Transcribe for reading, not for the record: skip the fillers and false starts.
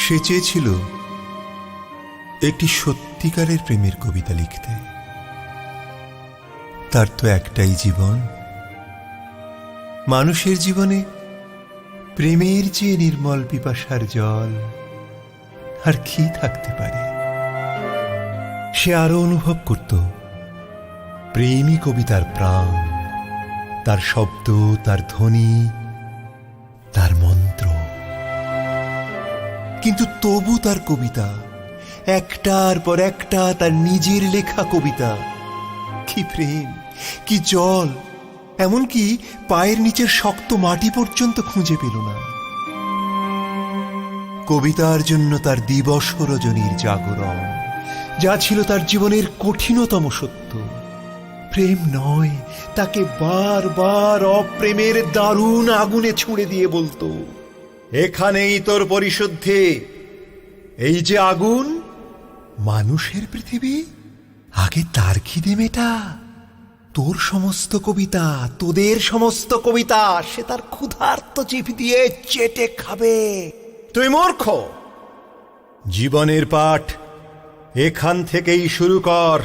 সে চেয়েছিল একটি সত্যিকারের প্রেমের কবিতা লিখতে। তার তো একটাই জীবন। মানুষের জীবনে প্রেমের চেয়ে নির্মল পিপাসার জল আর কি থাকতে পারে। সে আরো অনুভব করত প্রেমই কবিতার প্রাণ, তার শব্দ, তার ধ্বনি, তার মন্ত্র। কিন্তু তবু তার কবিতা, একটার পর একটা তার নিজের লেখা কবিতা, কি প্রেম, কি জল, এমনকি পায়ের নিচের শক্ত মাটি পর্যন্ত খুঁজে পেল না। কবিতার জন্য তার দিবস রজনীর জাগরণ, যা ছিল তার জীবনের কঠিনতম সত্য। প্রেম নয়, তাকে বারবার অপ্রেমের দারুণ আগুনে ছুঁড়ে দিয়ে বলতো, এখানেই তোর পরিশুদ্ধি। এই যে আগুন, মানুষের পৃথিবী, আগে তার খিদে মেটা। তোর সমস্ত কবিতা, তোদের সমস্ত কবিতা সে তার ক্ষুধার্ত জিভ দিয়ে চেটে খাবে। তুই মূর্খ। জীবনের পাঠ এখান থেকেই শুরু কর।